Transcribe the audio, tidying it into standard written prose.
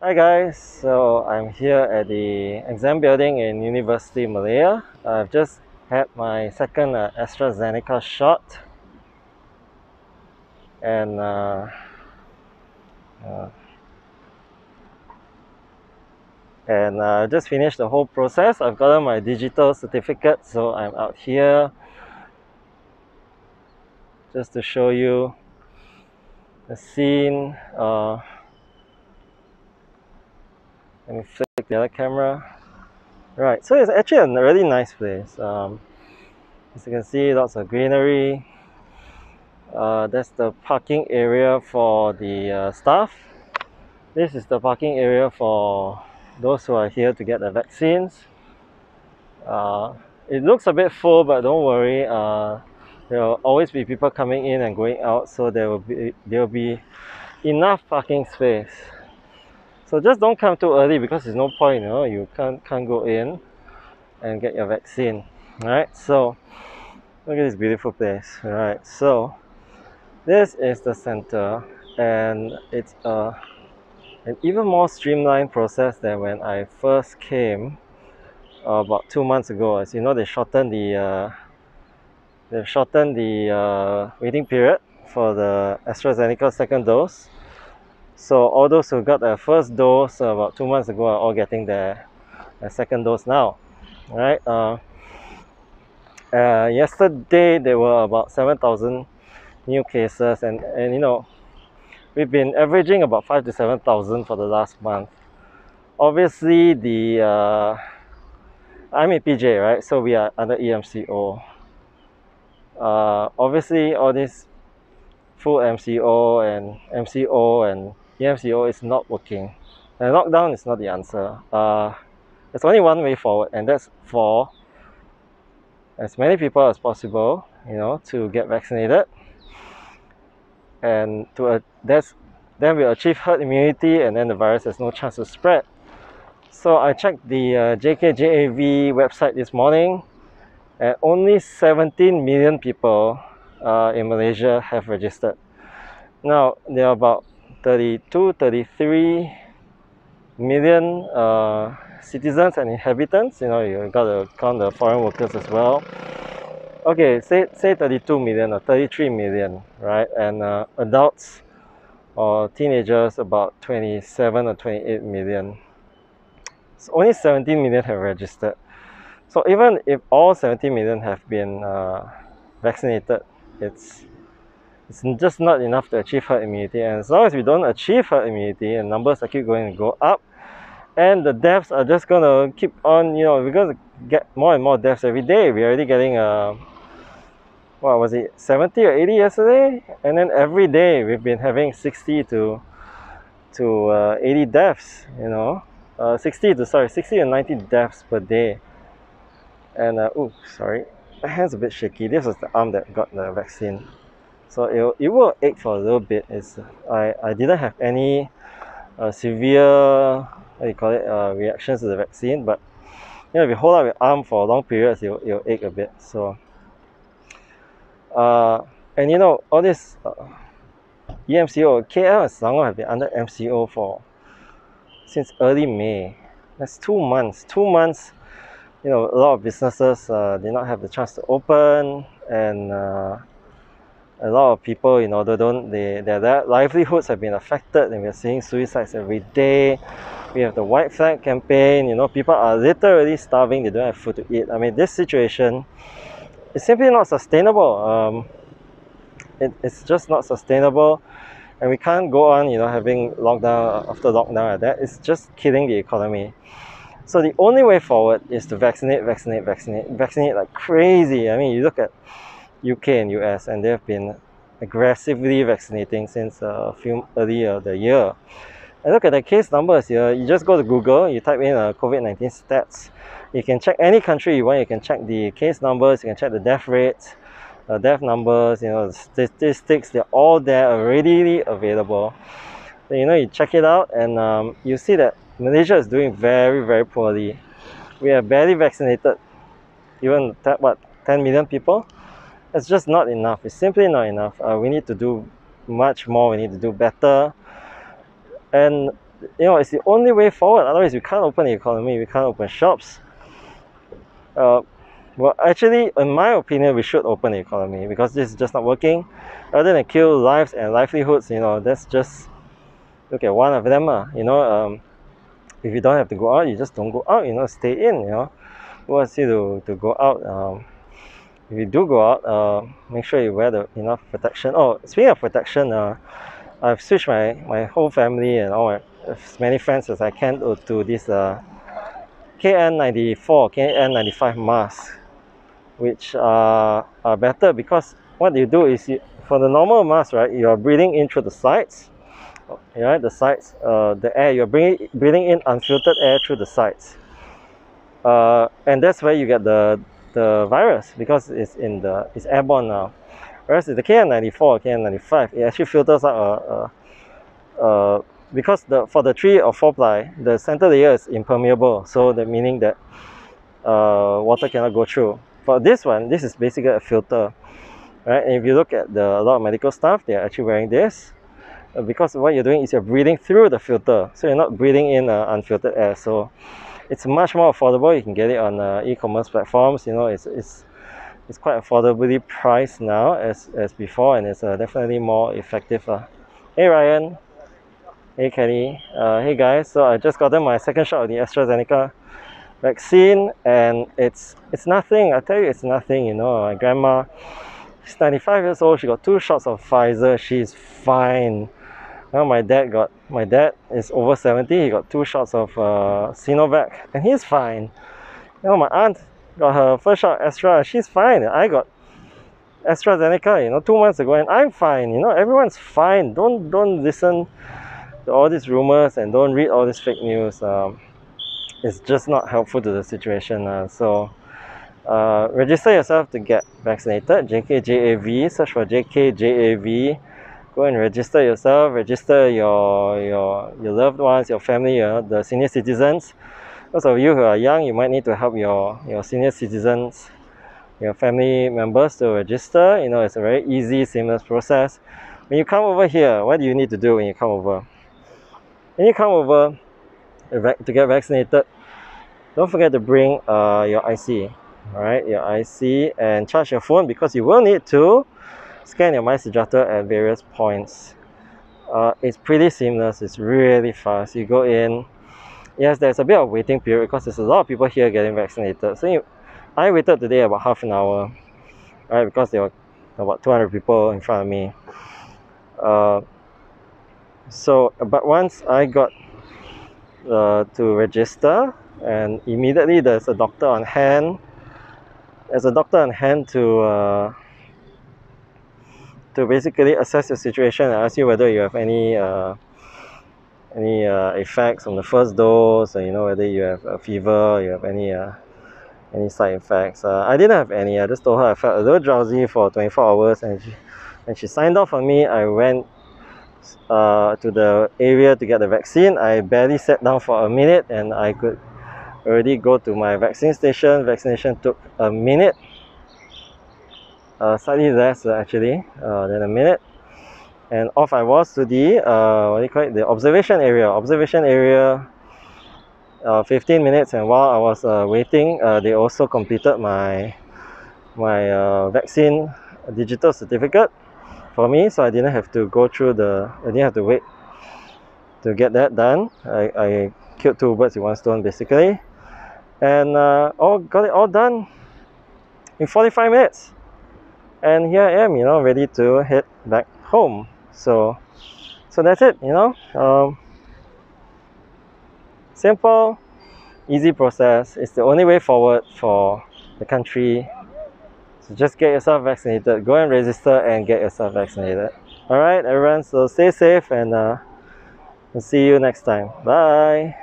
Hi guys, so I'm here at the exam building in University Malaya. I've just had my second AstraZeneca shot and uh, just finished the whole process. I've gotten my digital certificate, so I'm out here just to show you the scene. Let me flick the other camera. Right, so it's actually a really nice place. As you can see, lots of greenery. That's the parking area for the staff. This is the parking area for those who are here to get the vaccines. It looks a bit full, but don't worry. There will always be people coming in and going out, so there will be enough parking space. So just don't come too early because there's no point, you can't go in and get your vaccine. Alright, so look at this beautiful place. Alright, so this is the center, and it's an even more streamlined process than when I first came about 2 months ago. As you know, they've shortened the waiting period for the AstraZeneca second dose. So all those who got their first dose about 2 months ago are all getting their second dose now. Right? Yesterday there were about 7,000 new cases, and we've been averaging about 5 to 7,000 for the last month. Obviously, I'm a PJ, right? So we are under EMCO. Obviously, all this full MCO and MCO and EMCO is not working. And lockdown is not the answer. There's only one way forward, and that's for as many people as possible, to get vaccinated, and then we achieve herd immunity, and then the virus has no chance to spread. So I checked the JKJAV website this morning, and only 17 million people in Malaysia have registered. Now, there are about 33 million citizens and inhabitants. You got to count the foreign workers as well. Okay, say 32 million or 33 million, right? And adults or teenagers about 27 or 28 million. So only 17 million have registered. So even if all 17 million have been vaccinated, it's just not enough to achieve herd immunity. And as long as we don't achieve herd immunity, and numbers are keep going to go up, and the deaths are just going to keep on, we're going to get more and more deaths every day. We're already getting what was it, 70 or 80 yesterday, and then every day we've been having 60 to 80 deaths, 60 to 90 deaths per day. And sorry, my hand's a bit shaky. This was the arm that got the vaccine, so it will ache for a little bit. I didn't have any severe reactions to the vaccine, but if you hold up your arm for long periods, it'll ache a bit. So and all this EMCO, KL and Selangor have been under MCO since early May. That's 2 months. 2 months. A lot of businesses did not have the chance to open, and a lot of people, their livelihoods have been affected, and we're seeing suicides every day. We have the white flag campaign. People are literally starving. They don't have food to eat. I mean, this situation is simply not sustainable. It's just not sustainable, and we can't go on, having lockdown after lockdown like that. It's just killing the economy. So the only way forward is to vaccinate like crazy. I mean, you look at UK and US, and they've been aggressively vaccinating since earlier the year. And look at the case numbers here. You just go to Google, you type in COVID-19 stats. You can check any country you want. You can check the case numbers, you can check the death rates, death numbers, the statistics. They're all there, already available. So, you check it out, and you see that Malaysia is doing very, very poorly. We are barely vaccinated, even 10 million people. It's just not enough. It's simply not enough. We need to do much more. We need to do better. And you know, it's the only way forward. Otherwise, we can't open the economy, we can't open shops. Well, actually, in my opinion, we should open the economy because this is just not working. Rather than kill lives and livelihoods, you know, let's just look at one of them. You know, if you don't have to go out, you just don't go out. You know, stay in. You know, who wants you to go out? If you do go out, make sure you wear enough protection. Oh, speaking of protection, I've switched my whole family and all as many friends as I can to this KN94, KN95 masks, which are better because what you do is for the normal mask, right, you are breathing in through the sides, right, the sides, the air, you're breathing in unfiltered air through the sides, and that's where you get the virus because it's airborne now. Whereas the KN94, KN95, it actually filters out because for the 3 or 4 ply, the center layer is impermeable, so that meaning that water cannot go through. For this one, this is basically a filter, right? And if you look at a lot of medical staff, they are actually wearing this because what you're doing is you're breathing through the filter, so you're not breathing in unfiltered air. So it's much more affordable. You can get it on e-commerce platforms. You know, it's quite affordably priced now as before, and it's definitely more effective. Hey Ryan, hey Kenny, hey guys. So I just gotten my second shot of the AstraZeneca vaccine, and it's nothing. I tell you, it's nothing. You know, my grandma, she's 95 years old. She got 2 shots of Pfizer. She's fine. Now my dad is over 70. He got 2 shots of Sinovac, and he's fine. You know, my aunt got her first shot Astra. She's fine. I got AstraZeneca, you know, 2 months ago, and I'm fine. You know, everyone's fine. Don't listen to all these rumors and don't read all this fake news. It's just not helpful to the situation. So register yourself to get vaccinated. JKJAV, search for JKJAV. Go and register yourself. Register your loved ones, your family, the senior citizens. Those of you who are young, you might need to help your senior citizens, your family members to register. You know, it's a very easy, seamless process. When you come over here, what do you need to do when you come over? When you come over to get vaccinated, don't forget to bring your IC, alright, your IC, and charge your phone because you will need to scan your MySejahtera at various points. It's pretty seamless, it's really fast. You go in, yes, there's a bit of waiting period because there's a lot of people here getting vaccinated. So I waited today about half an hour, right, because there were about 200 people in front of me. But once I got to register, and immediately there's a doctor on hand. There's a doctor on hand to basically assess your situation and ask you whether you have any effects on the first dose, or you know, whether you have a fever, you have any side effects. I didn't have any. I just told her I felt a little drowsy for 24 hours, and she signed off on me. I went to the area to get the vaccine. I barely sat down for a minute, and I could already go to my vaccine station. Vaccination took a minute, slightly less actually than a minute, and off I was to the what do you call it, the observation area. 15 minutes, and while I was waiting, they also completed my vaccine digital certificate for me, so I didn't have to go through I didn't have to wait to get that done. I killed 2 birds with 1 stone basically, and got it all done in 45 minutes, and here I am, you know, ready to head back home. So that's it, you know. Simple, easy process. It's the only way forward for the country. So just get yourself vaccinated. Go and register and get yourself vaccinated. Alright everyone, so stay safe, and we'll see you next time. Bye.